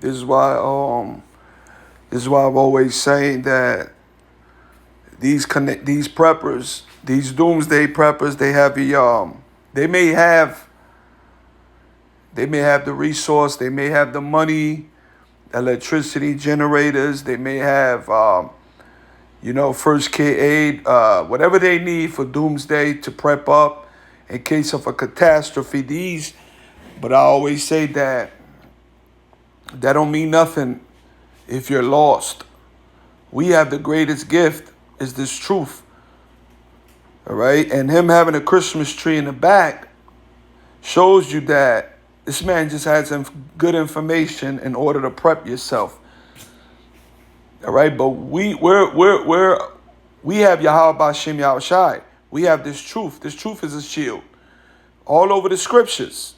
This is why I'm always saying that these preppers, these doomsday preppers, they may have the resource, they may have the money, electricity generators, they may have first aid, whatever they need for doomsday to prep up in case of a catastrophe. But I always say that don't mean nothing if you're lost. We have the greatest gift is this truth. All right. And him having a Christmas tree in the back shows you that this man just had some good information in order to prep yourself. All right. But we have Yahweh Bashem Yahushai. We have this truth. This truth is a shield all over the scriptures.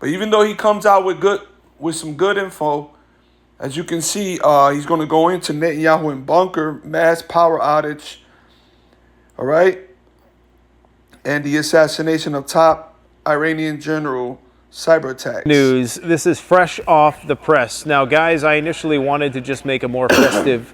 But even though he comes out with some good info, as you can see, he's going to go into Netanyahu in bunker, mass power outage, all right, and the assassination of top Iranian general, cyber attacks. News. This is fresh off the press. Now, guys, I initially wanted to just make a more festive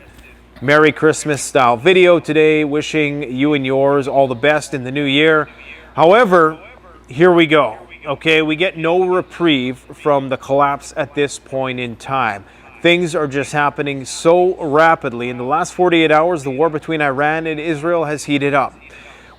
Merry Christmas style video today, wishing you and yours all the best in the new year. However, here we go. Okay, we get no reprieve from the collapse at this point in time. Things are just happening so rapidly. In the last 48 hours, the war between Iran and Israel has heated up.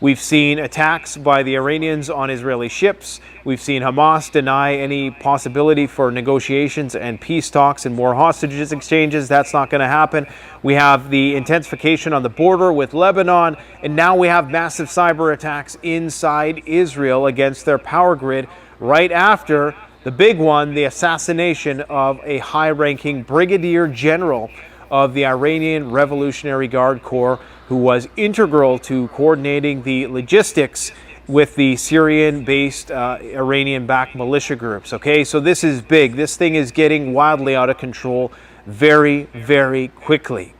We've seen attacks by the Iranians on Israeli ships. We've seen Hamas deny any possibility for negotiations and peace talks and more hostages exchanges. That's not going to happen. We have the intensification on the border with Lebanon, and now we have massive cyber attacks inside Israel against their power grid right after the big one, the assassination of a high-ranking brigadier general of the Iranian Revolutionary Guard Corps, who was integral to coordinating the logistics with the Syrian-based Iranian-backed militia groups. Okay, so this is big. This thing is getting wildly out of control very, very quickly,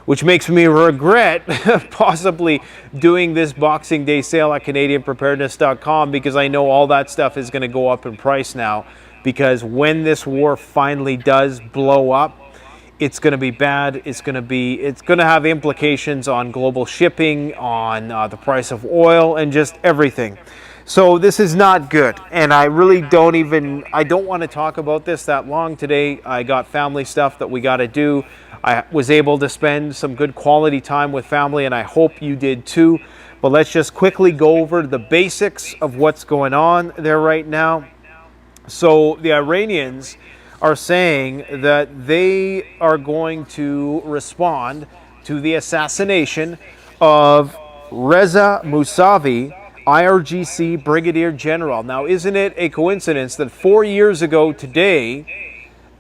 which makes me regret possibly doing this Boxing Day sale at CanadianPreparedness.com, because I know all that stuff is going to go up in price now, because when this war finally does blow up, it's going to be bad. It's going to have implications on global shipping, on the price of oil, and just everything. So this is not good, and I really don't want to talk about this that long today. I got family stuff that we got to do. I was able to spend some good quality time with family, and I hope you did too. But let's just quickly go over the basics of what's going on there right now. So the Iranians are saying that they are going to respond to the assassination of Reza Mousavi, IRGC Brigadier General. Now, isn't it a coincidence that 4 years ago today,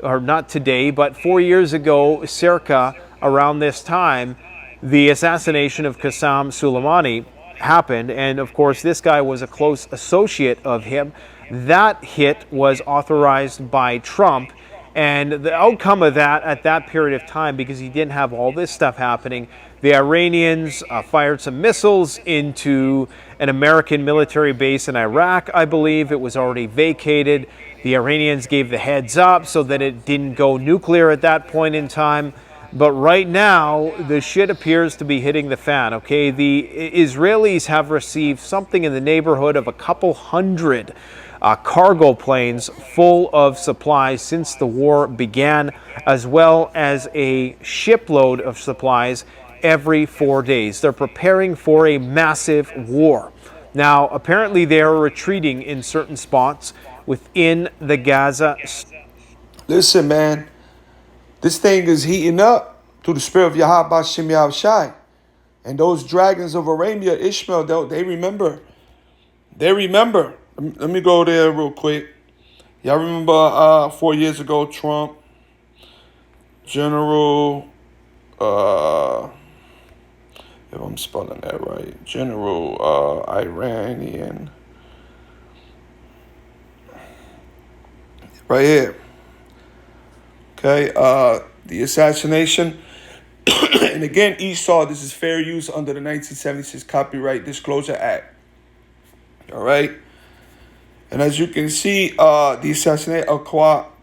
or not today, but 4 years ago, circa around this time, the assassination of Qasem Soleimani happened, and of course this guy was a close associate of him. That hit was authorized by Trump, and the outcome of that at that period of time, because he didn't have all this stuff happening, the Iranians fired some missiles into an American military base in Iraq. I believe it was already vacated. The Iranians gave the heads up so that it didn't go nuclear at that point in time. But right now, the shit appears to be hitting the fan, okay? The Israelis have received something in the neighborhood of a couple hundred cargo planes full of supplies since the war began, as well as a shipload of supplies every 4 days. They're preparing for a massive war. Now, apparently they are retreating in certain spots within the Gaza. Listen, man, this thing is heating up through the spirit of Yahweh Bashem Yahushai. And those dragons of Arabia, Ishmael, they remember. They remember. Let me go there real quick. Y'all remember 4 years ago, Trump, General, if I'm spelling that right, General Iranian, right here. Okay, the assassination. And again, Esau, this is fair use under the 1976 Copyright Disclosure Act. All right. And as you can see, the assassination of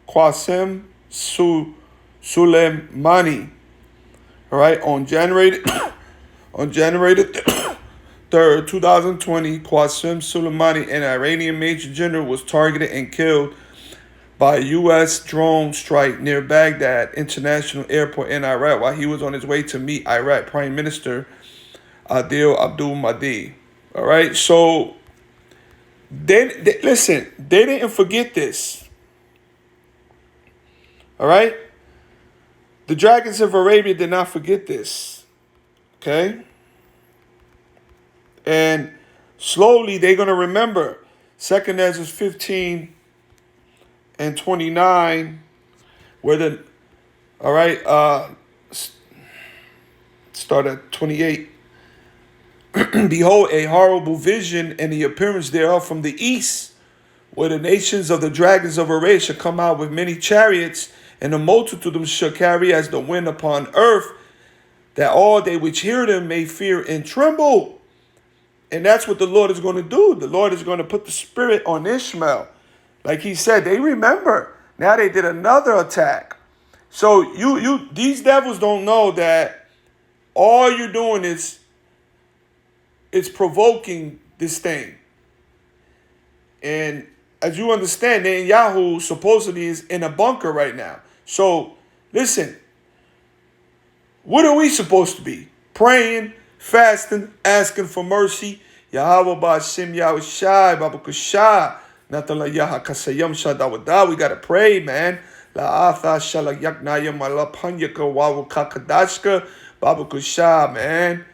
Qasim Soleimani. All right, on January on January the 3rd, 2020, Qasim Soleimani, an Iranian major general, was targeted and killed by a U.S. drone strike near Baghdad International Airport in Iraq while he was on his way to meet Iraq Prime Minister Adil Abdul Mahdi. All right, so listen, they didn't forget this. All right, the dragons of Arabia did not forget this. Okay, and slowly they're gonna remember. Second Ezra 15 and 29, where the all right, start at 28. Behold, a horrible vision and the appearance thereof from the east, where the nations of the dragons of Arabia shall come out with many chariots, and a multitude of them shall carry as the wind upon earth, that all they which hear them may fear and tremble. And that's what the Lord is going to do. The Lord is going to put the spirit on Ishmael. Like he said, they remember. Now they did another attack. So these devils don't know that all you're doing is it's provoking this thing. And as you understand, Netanyahu supposedly is in a bunker right now. So, listen, what are we supposed to be? Praying, fasting, asking for mercy. Yahweh Ba'Shem Yahushai, Baba Kushai, NENTANYAHU Kasayam Shadawada. We got to pray, man. La'atha Shalayaknayam Alapanyaka Wawu Kakadashka, Baba Kushai, man.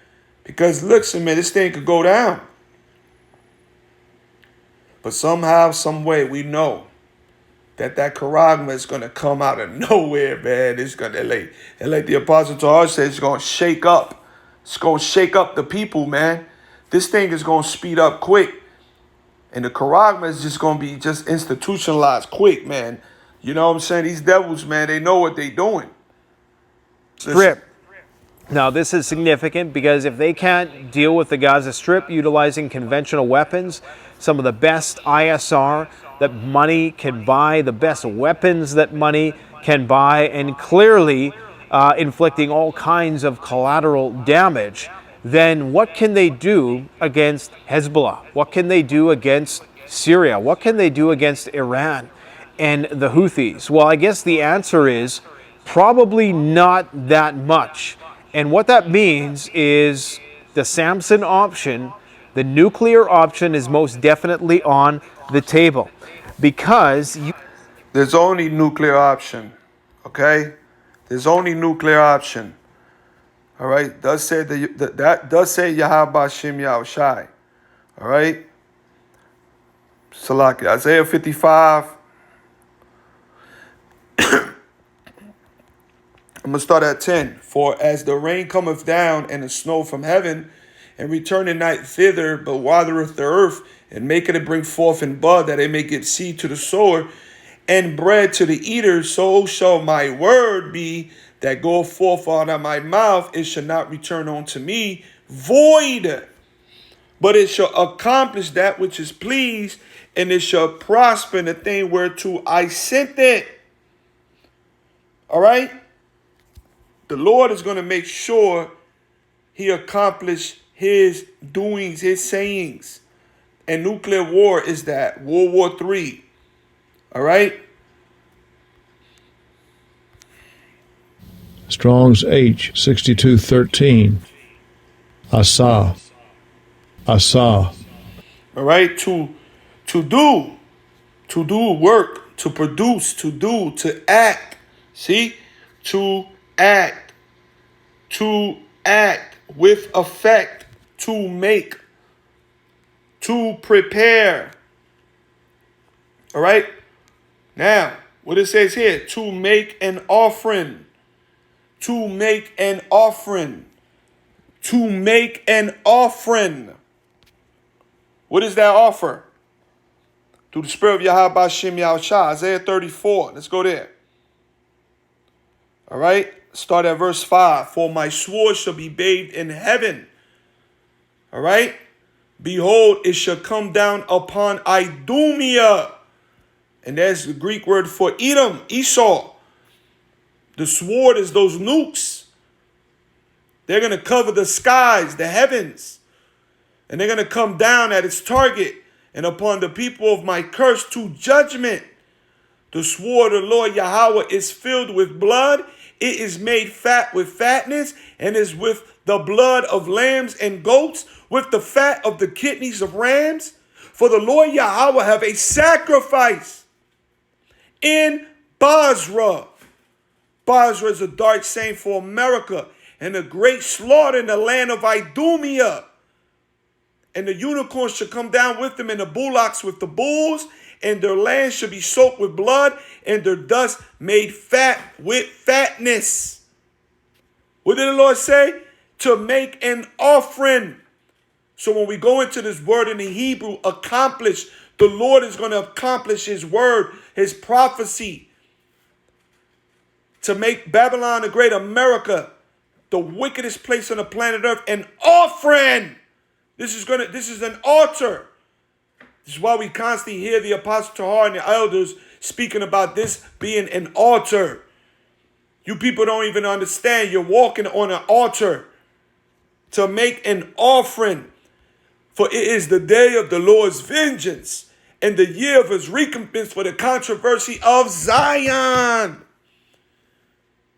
Because listen, man, this thing could go down. But somehow, some way, we know that charagma is going to come out of nowhere, man. It's going to, like the Apostle Paul said, it's going to shake up. It's going to shake up the people, man. This thing is going to speed up quick. And the charagma is just going to be just institutionalized quick, man. You know what I'm saying? These devils, man, they know what they're doing. Strip. Now, this is significant because if they can't deal with the Gaza Strip utilizing conventional weapons, some of the best ISR that money can buy, the best weapons that money can buy, and clearly inflicting all kinds of collateral damage, then what can they do against Hezbollah? What can they do against Syria? What can they do against Iran and the Houthis? Well, I guess the answer is probably not that much. And what that means is the Samson option, the nuclear option, is most definitely on the table. Because there's only nuclear option, okay? There's only nuclear option. All right? That does say Yahweh Ba'Shem Yahushai. All right? Salaki. Isaiah 55. I'm going to start at 10. For as the rain cometh down and the snow from heaven, and returneth not thither, but watereth the earth, and maketh it bring forth in bud, that it may give seed to the sower, and bread to the eater, so shall my word be that goeth forth out of my mouth. It shall not return unto me void, but it shall accomplish that which is pleased, and it shall prosper in the thing whereto I sent it. All right? The Lord is going to make sure he accomplishes his doings, his sayings. And nuclear war is that. World War III. All right? Strong's H, 6213. Asa. All right? To do work, to produce, to act. See? To act with effect, to make, to prepare. All right? Now, what it says here, to make an offering. To make an offering. To make an offering. What is that offer? Through the spirit of Yahweh Ba'Shem Yahushai. Isaiah 34. Let's go there. All right? Start at verse 5. For my sword shall be bathed in heaven. All right? Behold, it shall come down upon Idumea, And there's the Greek word for Edom, Esau. The sword is those nukes. They're going to cover the skies, the heavens. And they're going to come down at its target and upon the people of my curse to judgment. The sword of the Lord Yahweh is filled with blood. It is made fat with fatness and is with the blood of lambs and goats, with the fat of the kidneys of rams. For the Lord Yahweh have a sacrifice in Basra. Basra is a dark saying for America, and a great slaughter in the land of Idumea. And the unicorns shall come down with them, and the bullocks with the bulls, and their land shall be soaked with blood, and their dust made fat with fatness. What did the Lord say? To make an offering. So when we go into this word in the Hebrew, accomplish, the Lord is going to accomplish his word, his prophecy, to make Babylon the great America, the wickedest place on the planet Earth, an offering. This is an altar. This is why we constantly hear the Apostle Tahar and the elders speaking about this being an altar. You people don't even understand. You're walking on an altar to make an offering. For it is the day of the Lord's vengeance and the year of his recompense for the controversy of Zion.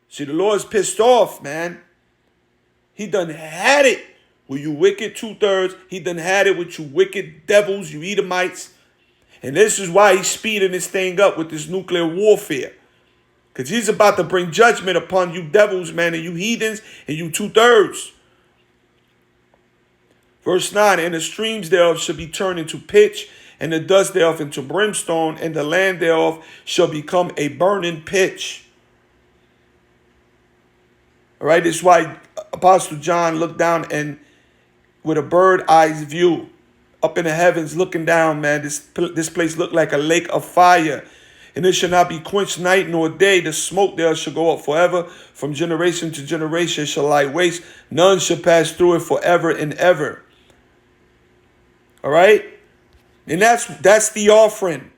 See, the Lord's pissed off, man. He done had it with you wicked 2/3. He done had it with you wicked devils, you Edomites. And this is why he's speeding this thing up with this nuclear warfare. Because he's about to bring judgment upon you devils, man, and you heathens, and you 2/3. Verse 9, and the streams thereof shall be turned into pitch, and the dust thereof into brimstone, and the land thereof shall become a burning pitch. All right, this is why Apostle John looked down and with a bird eye's view up in the heavens looking down, man, this place looked like a lake of fire. And it shall not be quenched night nor day. The smoke there shall go up forever. From generation to generation shall lie waste. None shall pass through it forever and ever. All right? And that's the offering.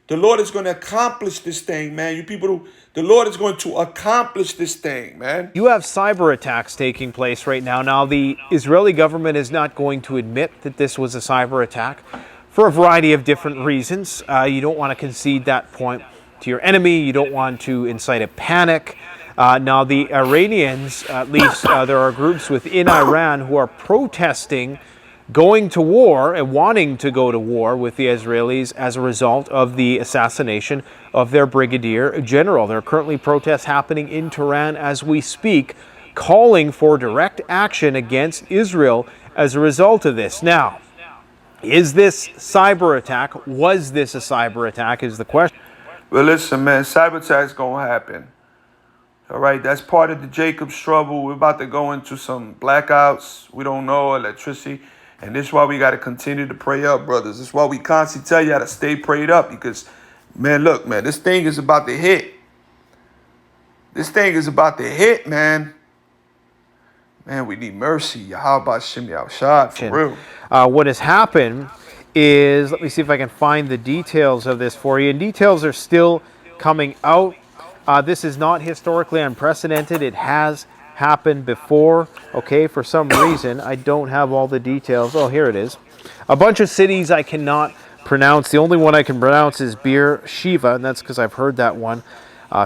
The Lord is going to accomplish this thing, man. You people, the Lord is going to accomplish this thing, man. You have cyber attacks taking place right now. Now, the Israeli government is not going to admit that this was a cyber attack for a variety of different reasons. You don't want to concede that point to your enemy. You don't want to incite a panic. Now, the Iranians, at least there are groups within Iran who are protesting going to war and wanting to go to war with the Israelis as a result of the assassination of their brigadier general. There are currently protests happening in Tehran as we speak, calling for direct action against Israel as a result of this. Now, is this cyber attack? Was this a cyber attack is the question. Well, listen, man, cyber attack's going to happen. All right, that's part of the Jacob's trouble. We're about to go into some blackouts. We don't know, electricity. And this is why we got to continue to pray up, brothers. This is why we constantly tell you how to stay prayed up. Because, man, look, man, this thing is about to hit. This thing is about to hit, man. Man, we need mercy. How about Shimmy Al-Shad, for real? What has happened is, let me see if I can find the details of this for you. And details are still coming out. This is not historically unprecedented. It has happened before. Okay, for some reason, I don't have all the details. Oh, here it is. A bunch of cities I cannot pronounce. The only one I can pronounce is Bir Shiva, and that's because I've heard that one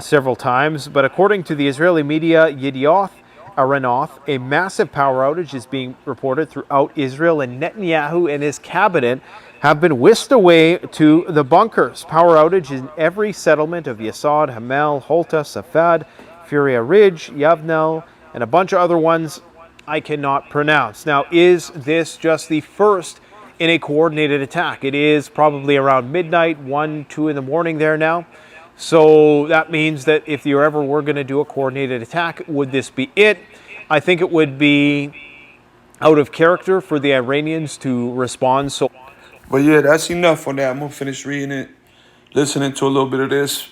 several times. But according to the Israeli media, Yedioth Ahronoth, a massive power outage is being reported throughout Israel, and Netanyahu and his cabinet have been whisked away to the bunkers. Power outage in every settlement of Yesod, Hamel, Holta, Safad, Furia Ridge, Yavnel, and a bunch of other ones I cannot pronounce. Now, is this just the first in a coordinated attack? It is probably around midnight, 1, 2 in the morning there now. So that means that if you ever were going to do a coordinated attack, would this be it? I think it would be out of character for the Iranians to respond so. But yeah, that's enough on that. I'm going to finish reading it, listening to a little bit of this.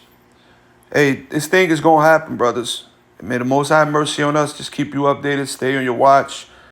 Hey, this thing is going to happen, brothers. May the Most High have mercy on us. Just keep you updated. Stay on your watch.